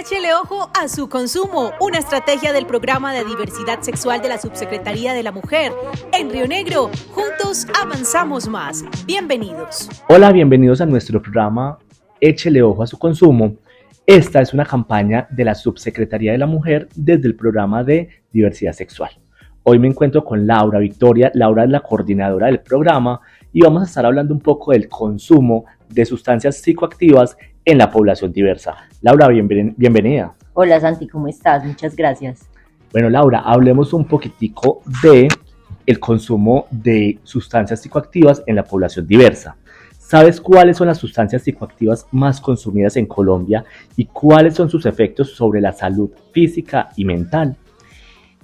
Échele ojo a su consumo, una estrategia del programa de diversidad sexual de la Subsecretaría de la Mujer. En Río Negro, juntos avanzamos más. Bienvenidos. Hola, bienvenidos a nuestro programa Échele ojo a su consumo. Esta es una campaña de la Subsecretaría de la Mujer desde el programa de diversidad sexual. Hoy me encuentro con Laura Victoria. Laura es la coordinadora del programa y vamos a estar hablando un poco del consumo de sustancias psicoactivas en la población diversa. Laura, bienvenida. Hola Santi, ¿cómo estás? Muchas gracias. Bueno, Laura, hablemos un poquitico de el consumo de sustancias psicoactivas en la población diversa. ¿Sabes cuáles son las sustancias psicoactivas más consumidas en Colombia y cuáles son sus efectos sobre la salud física y mental?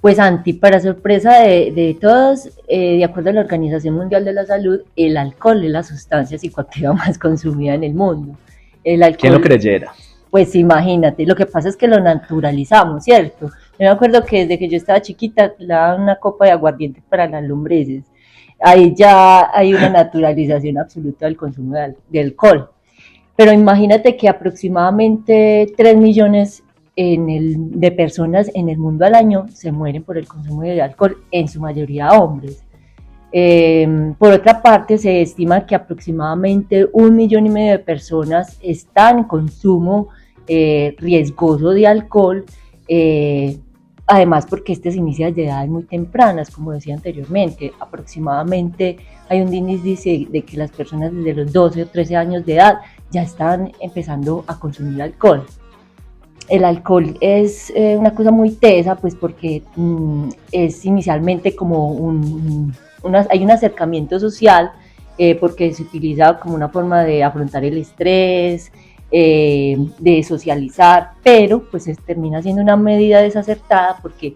Pues Santi, para sorpresa de todos, de acuerdo a la Organización Mundial de la Salud, el alcohol es la sustancia psicoactiva más consumida en el mundo. El alcohol, ¿Quién lo creyera? Pues imagínate, lo que pasa es que lo naturalizamos, ¿cierto? Yo me acuerdo que desde que yo estaba chiquita, le daban una copa de aguardiente para las lombrices. Ahí ya hay una naturalización absoluta del consumo de alcohol. Pero imagínate que aproximadamente 3 millones de personas en el mundo al año se mueren por el consumo de alcohol, en su mayoría hombres. Por otra parte, se estima que aproximadamente 1,5 millones de personas están en consumo riesgoso de alcohol, además porque este se inicia desde edades muy tempranas, como decía anteriormente. Aproximadamente hay un índice de que las personas desde los 12 o 13 años de edad ya están empezando a consumir alcohol. El alcohol es una cosa muy tesa, pues porque es inicialmente como hay un acercamiento social, porque se utiliza como una forma de afrontar el estrés, de socializar, pero pues termina siendo una medida desacertada porque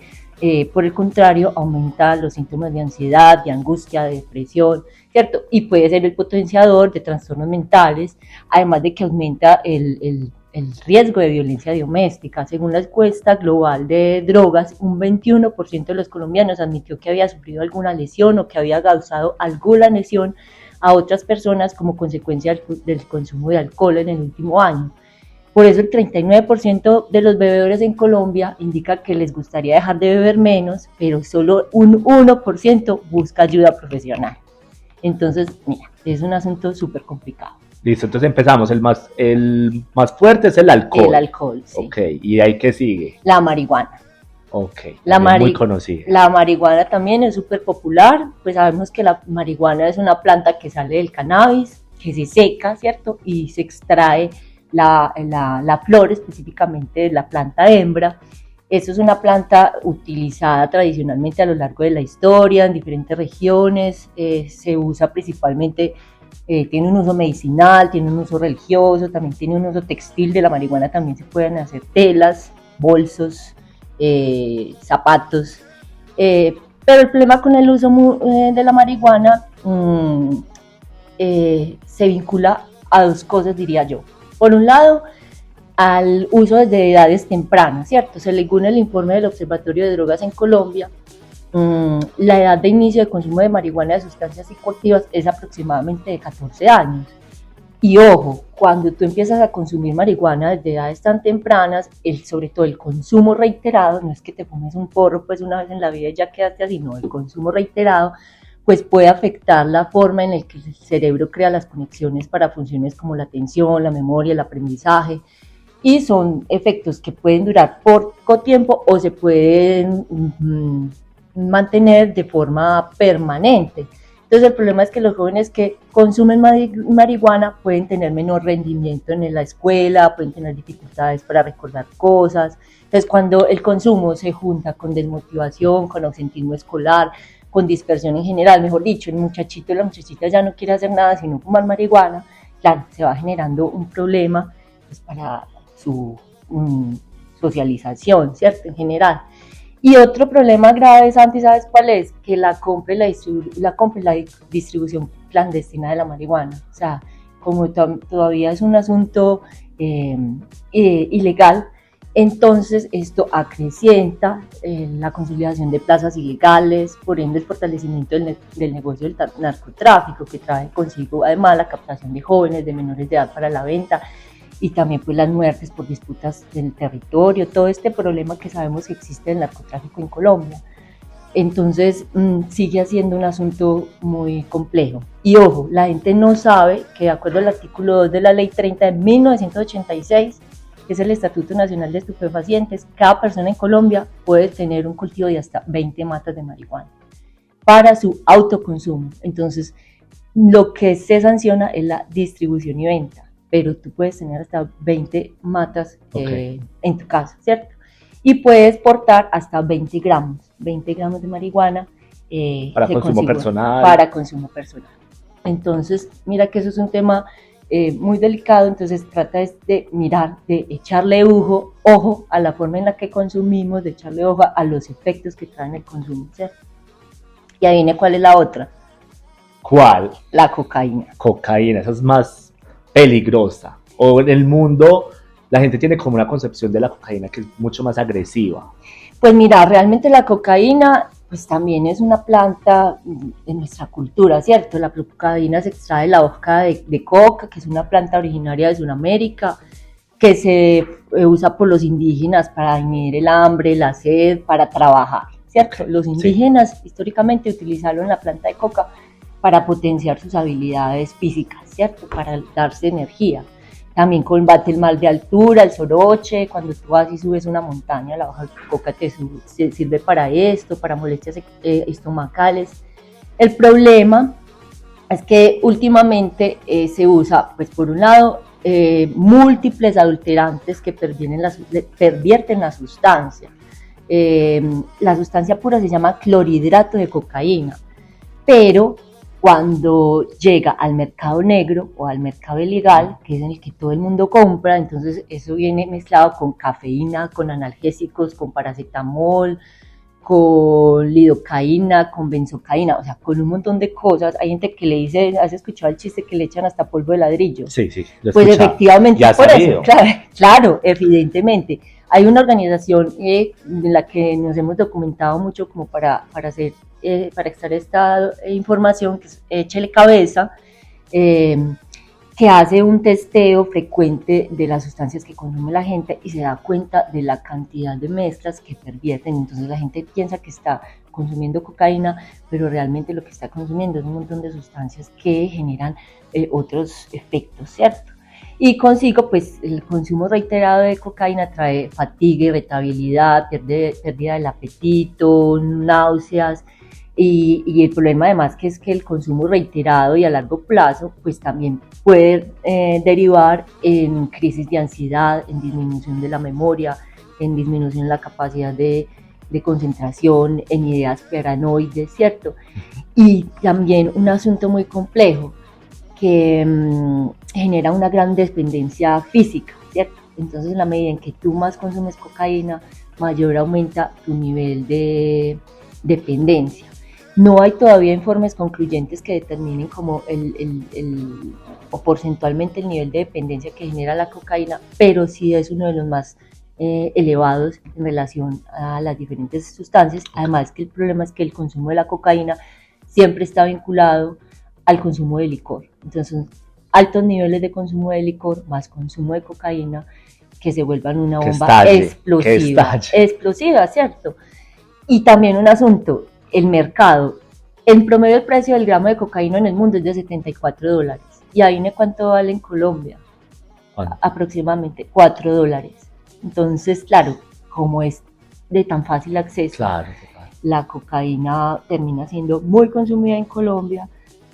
por el contrario aumenta los síntomas de ansiedad, de angustia, de depresión, ¿cierto? Y puede ser el potenciador de trastornos mentales, además de que aumenta el riesgo de violencia doméstica. Según la encuesta global de drogas, un 21% de los colombianos admitió que había sufrido alguna lesión o que había causado alguna lesión a otras personas como consecuencia del consumo de alcohol en el último año. Por eso el 39% de los bebedores en Colombia indica que les gustaría dejar de beber menos, pero solo un 1% busca ayuda profesional. Entonces, mira, es un asunto súper complicado. Listo, entonces empezamos. El más fuerte es el alcohol. El alcohol, sí. Ok, ¿y de ahí qué sigue? La marihuana. Ok, muy conocida. La marihuana también es súper popular, pues sabemos que la marihuana es una planta que sale del cannabis, que se seca, ¿cierto? Y se extrae la flor específicamente de la planta hembra. Eso es una planta utilizada tradicionalmente a lo largo de la historia, en diferentes regiones, se usa principalmente. Tiene un uso medicinal, tiene un uso religioso, también tiene un uso textil. De la marihuana también se pueden hacer telas, bolsos, zapatos, pero el problema con el uso de la marihuana se vincula a dos cosas, diría yo. Por un lado, al uso desde edades tempranas, ¿cierto? Según el informe del Observatorio de Drogas en Colombia, la edad de inicio de consumo de marihuana de sustancias psicoactivas es aproximadamente de 14 años. Y ojo, cuando tú empiezas a consumir marihuana desde edades tan tempranas, sobre todo el consumo reiterado, no es que te fumes un porro pues una vez en la vida y ya quedaste así, no, el consumo reiterado pues puede afectar la forma en la que el cerebro crea las conexiones para funciones como la atención, la memoria, el aprendizaje, y son efectos que pueden durar poco tiempo o se pueden mantener de forma permanente. Entonces el problema es que los jóvenes que consumen marihuana pueden tener menor rendimiento en la escuela, pueden tener dificultades para recordar cosas. Entonces cuando el consumo se junta con desmotivación, con ausentismo escolar, con dispersión en general, mejor dicho, el muchachito y la muchachita ya no quiere hacer nada sino fumar marihuana, claro, se va generando un problema pues, para su socialización, ¿cierto? En general. Y otro problema grave, Santi, ¿sabes cuál es? Que la compra y la distribución clandestina de la marihuana. O sea, como todavía es un asunto ilegal, entonces esto acrecienta la consolidación de plazas ilegales, por ende el fortalecimiento del negocio del narcotráfico, que trae consigo además la captación de jóvenes, de menores de edad para la venta, y también pues las muertes por disputas del territorio, todo este problema que sabemos que existe del narcotráfico en Colombia. Entonces sigue siendo un asunto muy complejo. Y ojo, la gente no sabe que de acuerdo al artículo 2 de la Ley 30 de 1986, que es el Estatuto Nacional de Estupefacientes, cada persona en Colombia puede tener un cultivo de hasta 20 matas de marihuana para su autoconsumo. Entonces, lo que se sanciona es la distribución y venta, pero tú puedes tener hasta 20 matas en tu casa, ¿cierto? Y puedes portar hasta 20 gramos de marihuana para consumo personal. Para consumo personal. Entonces, mira que eso es un tema muy delicado, entonces trata de mirar, de echarle ojo a la forma en la que consumimos, de echarle ojo a los efectos que traen el consumo, ¿cierto? Y ahí viene cuál es la otra. ¿Cuál? La cocaína. Cocaína, esa es más peligrosa. O en el mundo la gente tiene como una concepción de la cocaína que es mucho más agresiva. Pues mira, realmente la cocaína pues también es una planta de nuestra cultura, ¿cierto? La cocaína se extrae de la hoja de coca, que es una planta originaria de Sudamérica, que se usa por los indígenas para inhibir el hambre, la sed, para trabajar, ¿cierto? Los indígenas históricamente utilizaron la planta de coca para potenciar sus habilidades físicas, ¿cierto? Para darse energía. También combate el mal de altura, el soroche, cuando tú vas y subes una montaña, la hoja de coca te sirve para esto, para molestias estomacales. El problema es que últimamente se usa, pues por un lado, múltiples adulterantes que pervierten la sustancia. La sustancia pura se llama clorhidrato de cocaína, pero cuando llega al mercado negro o al mercado ilegal, que es en el que todo el mundo compra, entonces eso viene mezclado con cafeína, con analgésicos, con paracetamol, con lidocaína, con benzocaína, o sea, con un montón de cosas. Hay gente que le dice, ¿has escuchado el chiste que le echan hasta polvo de ladrillo? Sí, lo he pues escuchado. Efectivamente, ya por sabido. eso, claro, evidentemente. Hay una organización en la que nos hemos documentado mucho como para extraer esta información, que es Échele Cabeza, que hace un testeo frecuente de las sustancias que consume la gente y se da cuenta de la cantidad de mezclas que pervierten. Entonces la gente piensa que está consumiendo cocaína, pero realmente lo que está consumiendo es un montón de sustancias que generan otros efectos, ¿cierto? Y consigo, pues, el consumo reiterado de cocaína trae fatiga, irritabilidad, pérdida del apetito, náuseas, y el problema además que es que el consumo reiterado y a largo plazo, pues también puede derivar en crisis de ansiedad, en disminución de la memoria, en disminución de la capacidad de concentración, en ideas paranoides, ¿cierto? Y también un asunto muy complejo, que genera una gran dependencia física, ¿cierto? Entonces, en la medida en que tú más consumes cocaína, mayor aumenta tu nivel de dependencia. No hay todavía informes concluyentes que determinen como o porcentualmente el nivel de dependencia que genera la cocaína, pero sí es uno de los más elevados en relación a las diferentes sustancias. Además, que el problema es que el consumo de la cocaína siempre está vinculado al consumo de licor. Entonces, altos niveles de consumo de licor más consumo de cocaína que se vuelvan una bomba explosiva, ¿cierto? Y también un asunto, el mercado. En promedio el precio del gramo de cocaína en el mundo es de $74. ¿Y adivine cuánto vale en Colombia? ¿Cuánto? Aproximadamente $4. Entonces, claro, como es de tan fácil acceso, la cocaína termina siendo muy consumida en Colombia,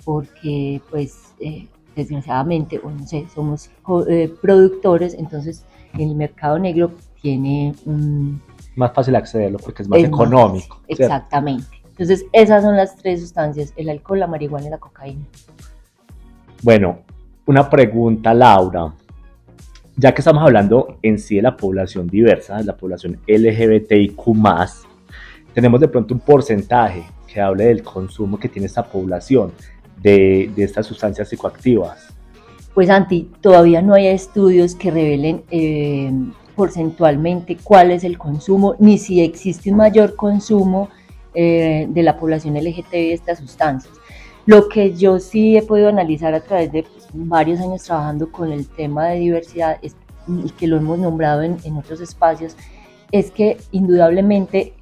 porque pues desgraciadamente, o no sé, somos productores, entonces el mercado negro tiene más fácil accederlo porque es más económico. Más, exactamente. Entonces esas son las tres sustancias: el alcohol, la marihuana y la cocaína. Bueno, una pregunta, Laura. Ya que estamos hablando en sí de la población diversa, de la población LGBTIQ+, tenemos de pronto un porcentaje que hable del consumo que tiene esta población de estas sustancias psicoactivas. Pues Santi, todavía no hay estudios que revelen porcentualmente cuál es el consumo, ni si existe un mayor consumo de la población LGTB de estas sustancias. Lo que yo sí he podido analizar a través de varios años trabajando con el tema de diversidad y que lo hemos nombrado en otros espacios, es que indudablemente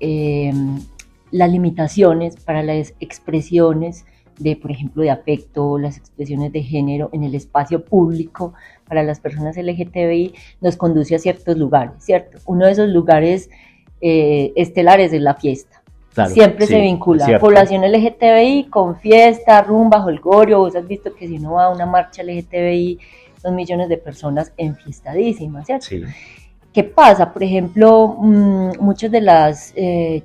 las limitaciones para las expresiones de, por ejemplo, de afecto, las expresiones de género en el espacio público para las personas LGTBI nos conduce a ciertos lugares, ¿cierto? Uno de esos lugares estelares es la fiesta. Claro, siempre sí, se vincula población LGTBI con fiesta, rumba, jolgorio. Vos has visto que si uno va a una marcha LGTBI, son millones de personas enfiestadísimas, ¿cierto? Sí. ¿Qué pasa? Por ejemplo, muchas de las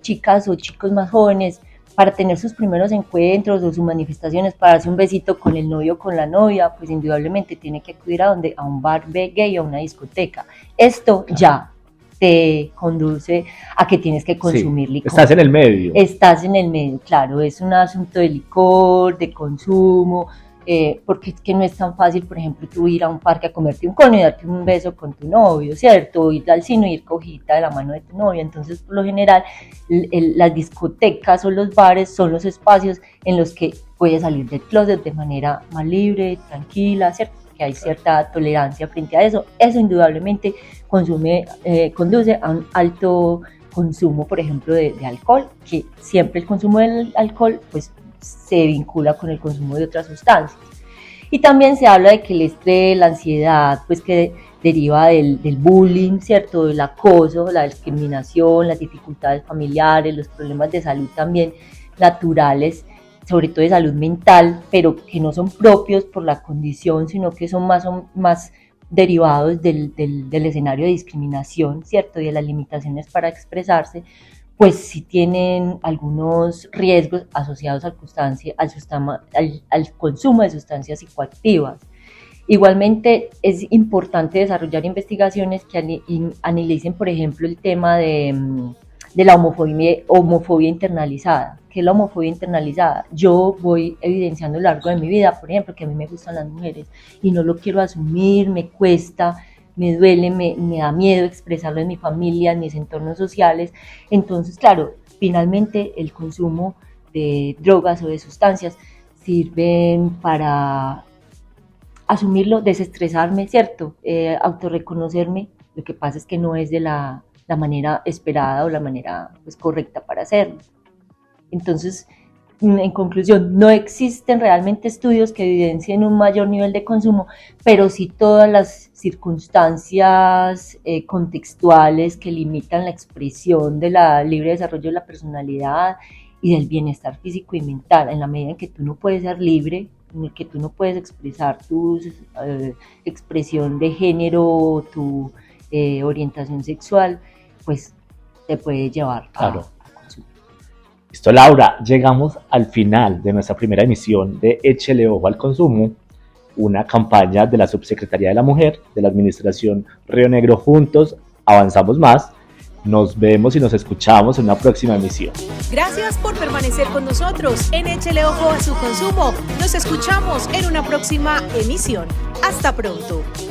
chicas o chicos más jóvenes, para tener sus primeros encuentros o sus manifestaciones, para darse un besito con el novio o con la novia, pues indudablemente tiene que acudir a un bar gay o a una discoteca. Esto ya te conduce a que tienes que consumir licor. Estás en el medio. Estás en el medio, claro, es un asunto de licor, de consumo, porque es que no es tan fácil, por ejemplo, tú ir a un parque a comerte un cono y darte un beso con tu novio, ¿cierto? O ir al cine y ir cogida de la mano de tu novia. Entonces, por lo general, las discotecas o los bares son los espacios en los que puedes salir del closet de manera más libre, tranquila, ¿cierto? Que hay cierta tolerancia frente a eso. Eso indudablemente conduce a un alto consumo, por ejemplo, de alcohol, que siempre el consumo del alcohol, pues, se vincula con el consumo de otras sustancias. Y también se habla de que el estrés, la ansiedad, pues que deriva del bullying, ¿cierto? Del acoso, la discriminación, las dificultades familiares, los problemas de salud también naturales, sobre todo de salud mental, pero que no son propios por la condición, sino que son más derivados del escenario de discriminación, ¿cierto? Y de las limitaciones para expresarse, pues sí tienen algunos riesgos asociados al consumo de sustancias psicoactivas. Igualmente es importante desarrollar investigaciones que analicen, por ejemplo, el tema de la homofobia internalizada. ¿Qué es la homofobia internalizada? Yo voy evidenciando a lo largo de mi vida, por ejemplo, que a mí me gustan las mujeres y no lo quiero asumir, me cuesta, me duele, me da miedo expresarlo en mi familia, en mis entornos sociales. Entonces, claro, finalmente el consumo de drogas o de sustancias sirven para asumirlo, desestresarme, ¿cierto? Autorreconocerme. Lo que pasa es que no es de la manera esperada o la manera pues, correcta para hacerlo. Entonces, en conclusión, no existen realmente estudios que evidencien un mayor nivel de consumo, pero sí todas las circunstancias contextuales que limitan la expresión del libre desarrollo de la personalidad y del bienestar físico y mental. En la medida en que tú no puedes ser libre, en el que tú no puedes expresar tu expresión de género, tu orientación sexual, pues te puede llevar claro. a consumir. Listo, Laura, llegamos al final de nuestra primera emisión de Échele Ojo al Consumo, una campaña de la Subsecretaría de la Mujer, de la Administración Río Negro. Juntos avanzamos más. Nos vemos y nos escuchamos en una próxima emisión. Gracias por permanecer con nosotros en Échele Ojo a su consumo. Nos escuchamos en una próxima emisión. Hasta pronto.